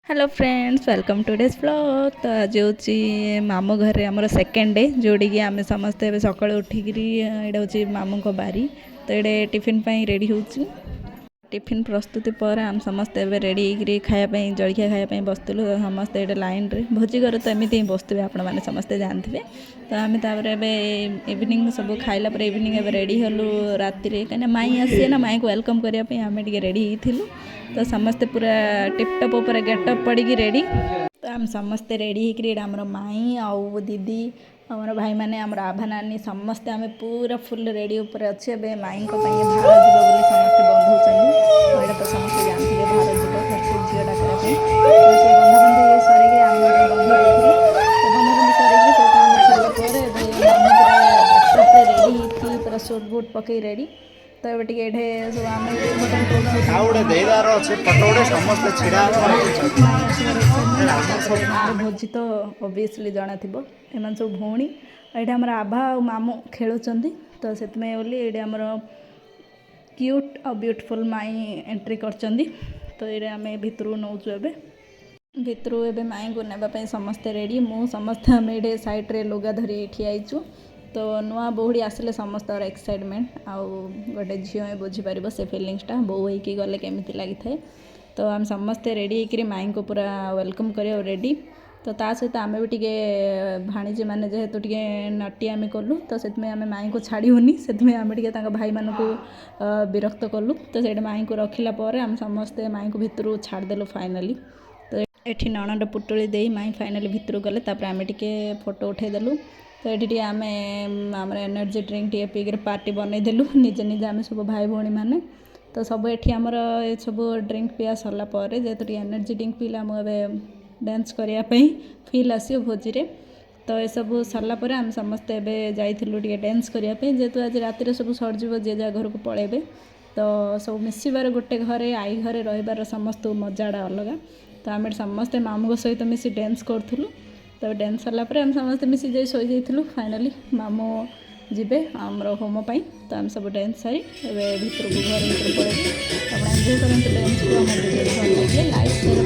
Hello friends welcome two days blog. तो आज हूँ मामू घर आमर सेकेंड डे जोड़ी आम समस्ते सका उठिक यहाँ हूँ मामू को बारी। तो ये टिफिन रेडी हो टिफिन प्रस्तुति पर आम समस्ते रेडी खायापी जलखिया खायापी बसलु समस्ते ये लाइन रे भोजी घर तो एमती ही बसुवे आपण मैंने समस्ते जानते। तो आम इवनिंग सब खाइला इवनिंग एवं रेडी हलु राति कहीं माई आसी ना माई को वेलकम करने आम टे रेडी होलु। तो समस्ते पूरा टिपटप उपर गेटअप पड़ी रेडी। तो आम समस्ते रेडी होमर माई आउ दीदी आमर भाई मैंने आमर आभा नानी समस्ते आम पूरा फुल रेडी उपर अच्छे माई भार जीव बोली समस्ते बंधुचंदी तो समस्ते जानते भार जीव घर से झील डाकरा से बंधाबंधी सर आम बंधाबंधी कर रेडी पूरा सूट बूट पकई रेडी। तो ये सब आम भोजी तो ओबियसली जना थी एम सब भौणी ये आम आभा और मामू खेलुंट। तो से ये आमर क्यूट और ब्यूटीफुल माई एंट्री कर। तो ये आम भितर नौचु भितर ए माई को नापी समस्ते रेडी मु समस्ते आम ये सैड्रे लुगा धरी ठियाईचु। तो नुआ बहुड़ी आसिले समस्त एक्साइटमेंट आउ गोटे झील बुझीपर से फिलिंगसटा बो होगी गले केमी लगी थाए। तो आम समस्ते रेडी होकर माई को पूरा वेलकम कर रेडी। तो ता सहित आम भी टे भाणीजी मैंने जेहेतु टे नाटी आम कलु तो से आम माई को छाड़ी होनी से आम टे भाई मान को विरक्त कलु। तो से माई को रखिला आम समस्ते माई को भितर छाड़देलु फाइनाली। तो ये नणंद पुटुली दे माई फाइनाली भितर गले आम टे फोटो उठेदेलु। तो ये आम आम एनर्जी ड्रिंक टे पीकर पार्टी बनईदेलु निजे निजे आम सब भाई भौणी मैंने। तो सब ये आमर सब ड्रिंक पिया सरलापर जेहेतु एनर्जी ड्रिंक पीले आम डांस करने फिल आसो भोजी रे। तो ये सब सरलापर आम समस्ते एवं जाइलु टे डांस करने जेहेतु आज रातिर सब सरजीव जे जा घर को पलैबे। तो सब मिसबार गोटे घरे आई घरे रही समस्त मजाड़ा अलग। तो आम समस्ते मामू सहित मिसी डांस करूँ। तो डांस सरलापर आम समस्ते मिसी जाई शोई जाइलु फाइनाली मामू जीवे आमर होम पाई। तो आम सब डांस सारी भितर को घर भितर पड़े आप एंजॉय करते डांस को। आम वीडियो भल लगे लाइक शेयर